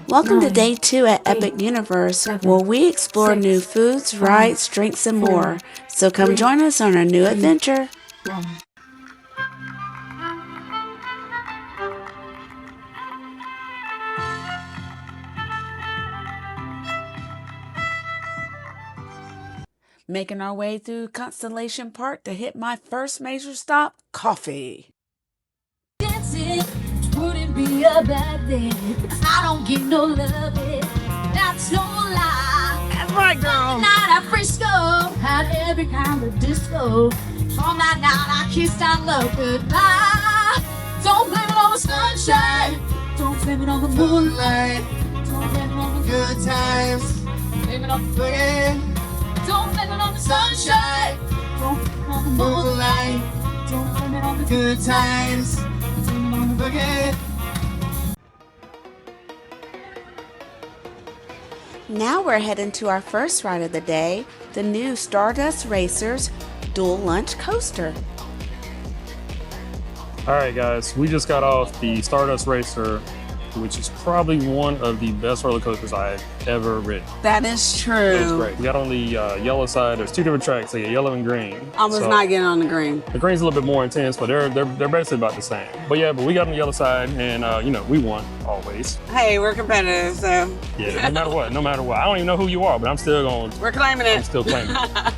Welcome to day 2 at Epic Universe, where we explore new foods, rides, drinks, and more. So come join us on our new adventure. Making our way through Constellation Park to hit my first major stop, coffee. Dancing wouldn't be a bad thing. I don't get no love, that's no lie. That's right, girl. Night at Frisco had every kind of disco. On that night I kissed our love goodbye. Don't blame it on the sunshine, don't blame it on the moonlight, don't blame it on the good times, blame it on the boogie. Don't blame it on the sunshine, don't blame it on the moonlight, don't blame it on the good times, blame it on the boogie. Now we're heading to our first ride of the day, the new Stardust Racers Dual Lunch Coaster. Alright guys, we just got off the Stardust Racer, which is probably one of the best roller coasters I've ever ridden. That is true. It was great. We got on the yellow side. There's two different tracks, the yellow and green. I was not getting on the green. The green's a little bit more intense, but they're basically about the same. But we got on the yellow side, and we won always. Hey, we're competitive, so. Yeah, no matter what. I don't even know who you are, but I'm still going. We're claiming it. I'm still claiming it.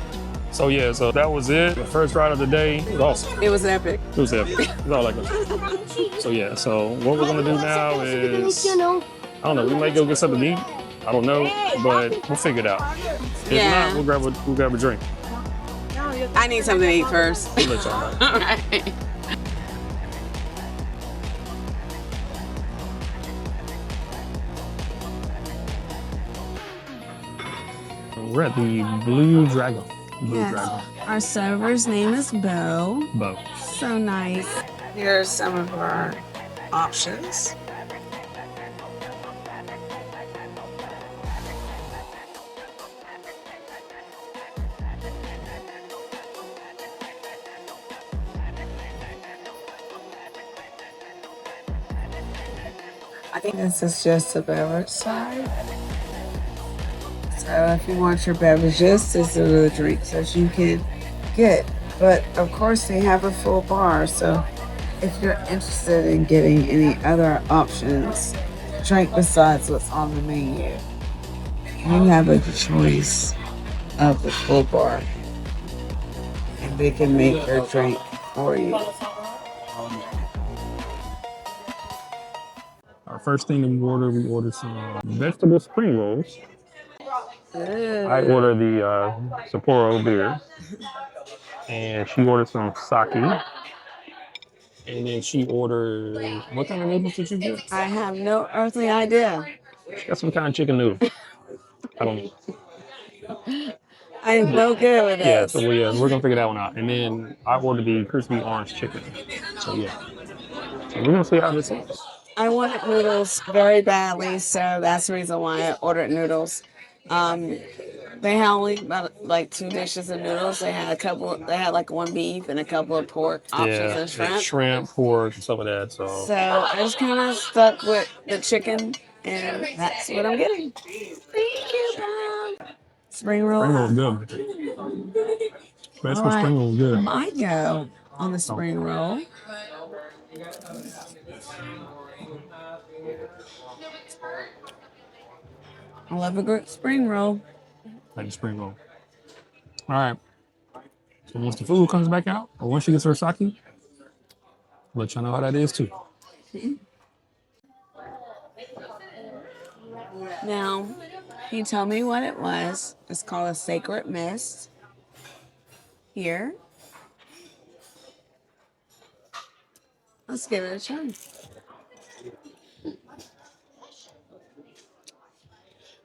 So that was it. The first ride of the day. It was awesome. It was epic. It was epic. It's all like that. So what we're gonna do now is, I don't know, we might go get something to eat. I don't know, but we'll figure it out. If not, we'll grab a drink. I need something to eat first. We'll let y'all know. All right. We're at the Blue Dragon. Our server's name is Bo. Bo. So nice. Here's some of our options. I think this is just the beverage side. So if you want your beverages, these are the drinks that you can get. But of course they have a full bar, so if you're interested in getting any other options, drink besides what's on the menu, you have a choice of the full bar. And they can make your drink for you. Our first thing that we ordered some vegetable spring rolls. I ordered the Sapporo beer, and she ordered some sake, and then she ordered, what kind of noodles did you get? I have no earthly idea. She got some kind of chicken noodle. I don't know. I am no good with Yeah, this. so we're gonna figure that one out. And then I ordered the crispy orange chicken. So we're gonna see how this is. I wanted noodles very badly, so that's the reason why I ordered noodles. They had only about like 2 dishes of noodles. They had like 1 beef and a couple of pork options and shrimp. Shrimp, pork, and some of that. So I just kind of stuck with the chicken, and that's what I'm getting. Thank you, Bob. Spring roll. Spring roll good. Spring roll good. I might go on the spring roll. I love a good spring roll. Like the spring roll. All right. So once the food comes back out, or once she gets her sake, I'll let y'all know how that is too. Now, he told me what it was. It's called a sacred mist. Here. Let's give it a try.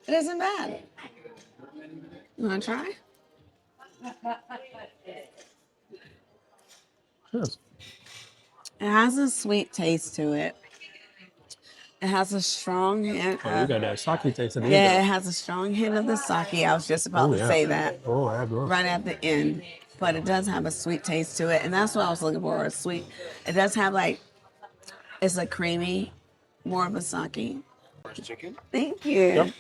It isn't bad. You want to try? Yes. It has a sweet taste to it. It has a strong hint Oh, you got that sake taste in it. Yeah, it has a strong hint of the sake. I was just about to say that right at the end. But it does have a sweet taste to it. And that's what I was looking for, a sweet. It does have it's a creamy, more of a sake. Thank you. Yep.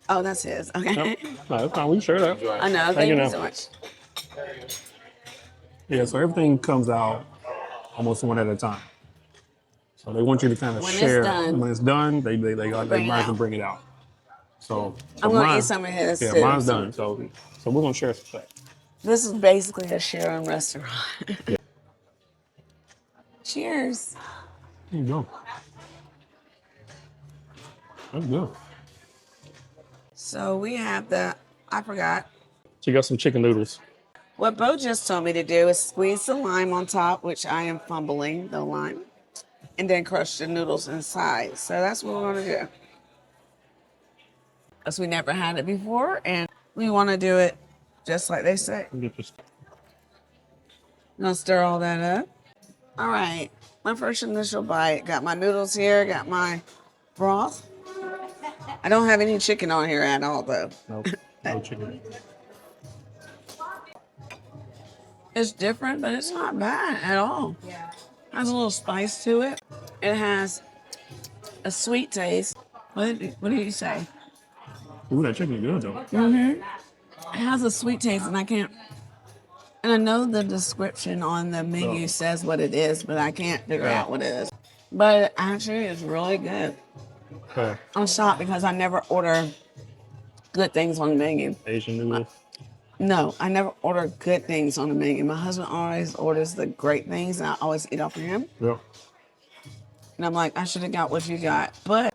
Oh, that's his. Okay. Yep. No, that's fine. We can share that. I know. Thank you so much. Yeah, so everything comes out almost one at a time. So they want you to kind of When it's share. done, When it's done, they bring it might out. bring it out. So I'm gonna mine, eat some of his yeah, too. mine's done. So we're gonna share some stuff. This is basically a sharing restaurant. Yeah. Cheers. There you go. That's good. So we have I forgot. So you got some chicken noodles. What Bo just told me to do is squeeze the lime on top, which I am fumbling the lime, and then crush the noodles inside. So that's what we're gonna do. Because we never had it before, and we want to do it just like they say. Get this. Gonna stir all that up. All right, my first initial bite. Got my noodles here, got my broth. I don't have any chicken on here at all, though. Nope. No chicken. It's different, but it's not bad at all. Has a little spice to it. It has a sweet taste. What did you say? Ooh, that chicken is good though. Mm-hmm. It has a sweet taste, and I know the description on the menu says what it is, but I can't figure out what it is. But actually, it's really good. Okay. I'm shocked because I never order good things on the menu. Asian noodles. No, I never order good things on the menu. My husband always orders the great things, and I always eat off of him. Yep. And I'm like, I should have got what you got. But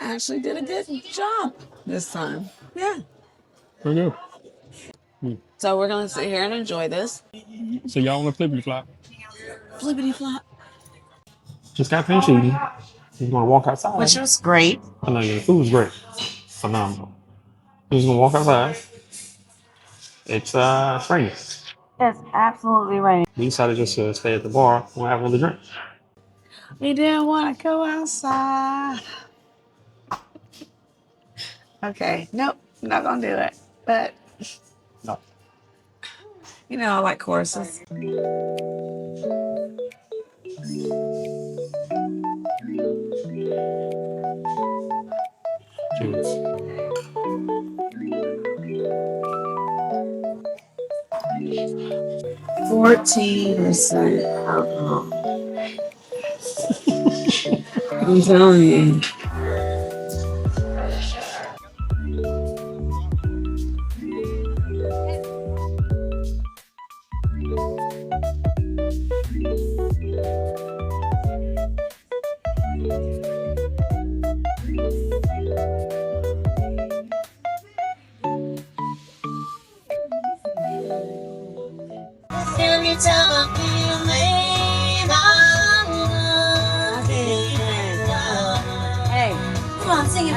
I actually did a good job this time. Yeah. Pretty good. So we're going to sit here and enjoy this. So y'all want to flippity flop? Flippity flop. Just got finished eating. You're gonna walk outside. Which was great. I know your food was great. Phenomenal. You're just gonna walk outside. It's raining. It's absolutely raining. We decided just to stay at the bar and have another drink. We didn't want to go outside. Okay. Nope. Not going to do it. But, No. you know, I like courses. Cheers. 14% alcohol. I'm telling you. Anytime I feel Hey, come on, sing it.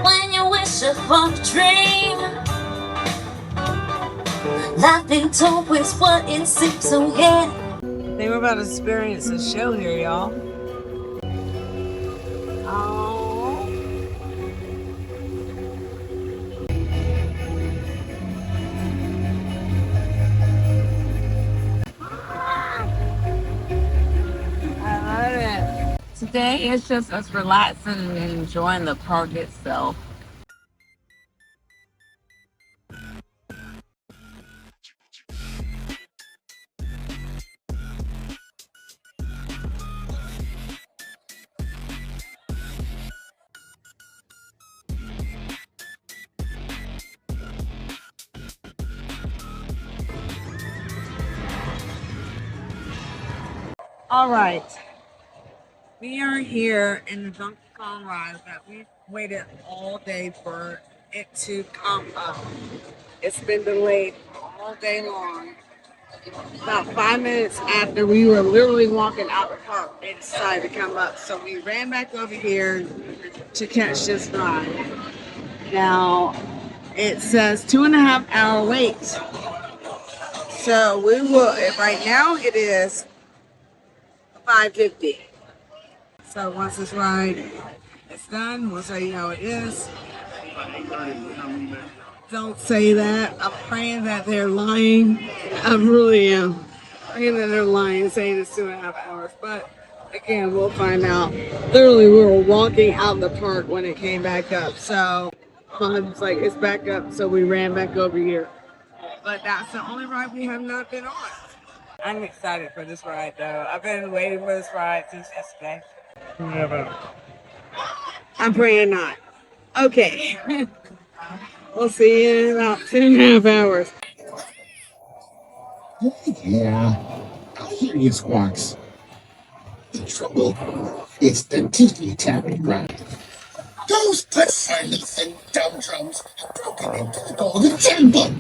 When you wish upon a dream, life ain't always what it seems, so yeah. they were about to experience a show here, y'all. Oh. I love it. Today it's just us relaxing and enjoying the park itself. All right. We are here in the Donkey Kong ride that we waited all day for it to come up. It's been delayed all day long. About 5 minutes after we were literally walking out the park, they decided to come up. So we ran back over here to catch this ride. Now, it says 2.5 hour wait. So we will, right now it is 5:50. So once this ride is done, we'll tell you how it is. Don't say that. I'm praying that they're lying. I really am praying that they're lying, saying it's 2.5 hours. But again, we'll find out. Literally, we were walking out the park when it came back up. So it's like, it's back up. So we ran back over here. But that's the only ride we have not been on. I'm excited for this ride, though. I've been waiting for this ride since yesterday. I'm praying not. Okay. We'll see you in about 2.5 hours. Yeah, I hear you, Squawks. The trouble is the tiki tapping grind. Those descendants and dumb drums have broken into the golden temple.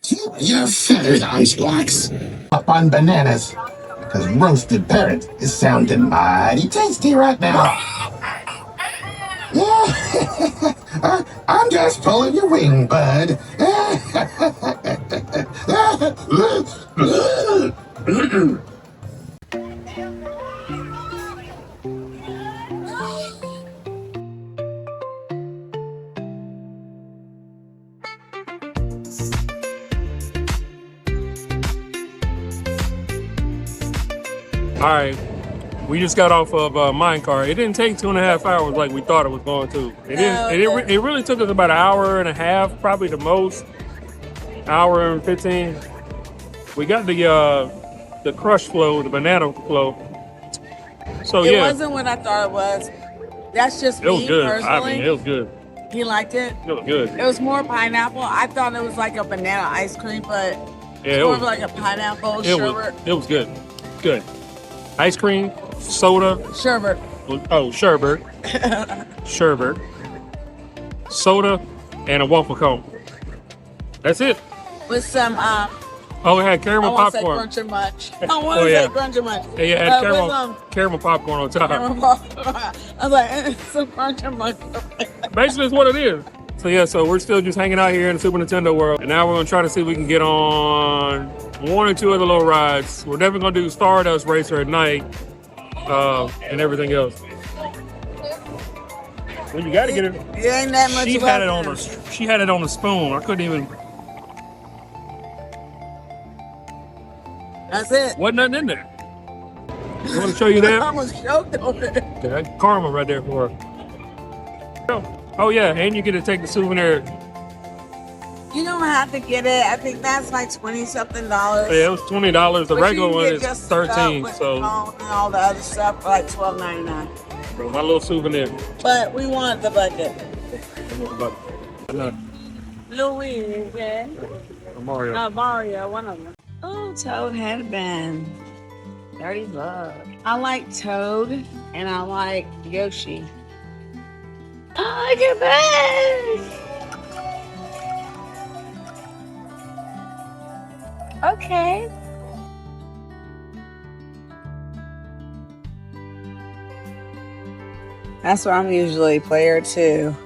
Keep your feathers on, Squawks. Up on bananas, because roasted parrot is sounding mighty tasty right now. Yeah, I'm just pulling your wing, bud. All right, we just got off of Minecart. It didn't take 2.5 hours like we thought it was going to. It really took us about 1.5 hours, probably the most, 1 hour and 15. We got the crush flow, the banana flow. So It yeah, wasn't what I thought it was. That's just it was me good. personally. I mean, it was good. You liked it? It was good. It was more pineapple. I thought it was like a banana ice cream, but Yeah, it's it more was. of like a pineapple It sherbet. was good. Good. Ice cream, soda. Sherbet. Oh, sherbet. Sherbet. Soda, and a waffle cone. That's it. With some, Oh, it had I caramel want to say popcorn. crunch and munch. I want Oh, to yeah. say crunch and munch. Yeah, it had With caramel popcorn on top. caramel popcorn. I was like, some crunch and munch. Basically, it's what it is. So yeah, so we're still just hanging out here in the Super Nintendo world, and now we're gonna try to see if we can get on 1 or 2 other little rides. We're definitely gonna do Stardust Racer at night, and everything else. Well, you gotta get it. It ain't that much She left had it on there. she had it on the spoon. I couldn't even. That's it. Wasn't nothing in there. I want to show you I that. almost choked over it. Okay, karma right there for her. Oh yeah, and you get to take the souvenir. You don't have to get it. I think that's like $20-something. Yeah, it was $20. The But regular you one can is get just 13. with So the phone and all the other stuff for like $12.99. my little souvenir. But we want the budget. I know. Luigi. Mario. Mario, one of them. Oh, Toad headband. $30. I like Toad and I like Yoshi. Oh, look at that. Okay. That's why I'm usually player 2.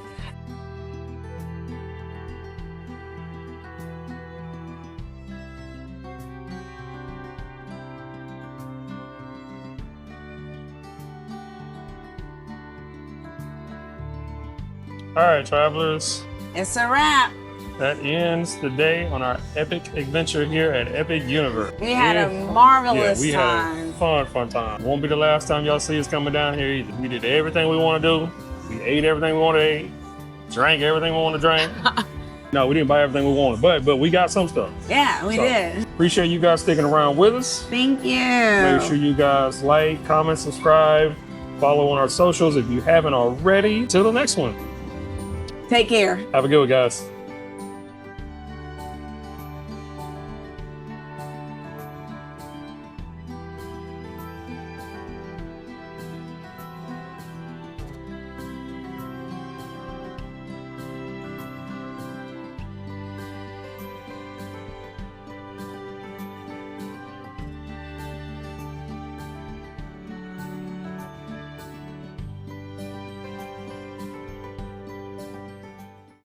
All right, travelers. It's a wrap. That ends the day on our epic adventure here at Epic Universe. We had a marvelous we time. had a fun time. Won't be the last time y'all see us coming down here either. We did everything we want to do. We ate everything we want to eat. Drank everything we want to drink. No, we didn't buy everything we wanted, but we got some stuff. Yeah, we did. Appreciate you guys sticking around with us. Thank you. Make sure you guys like, comment, subscribe, follow on our socials if you haven't already. Till the next one. Take care. Have a good one, guys.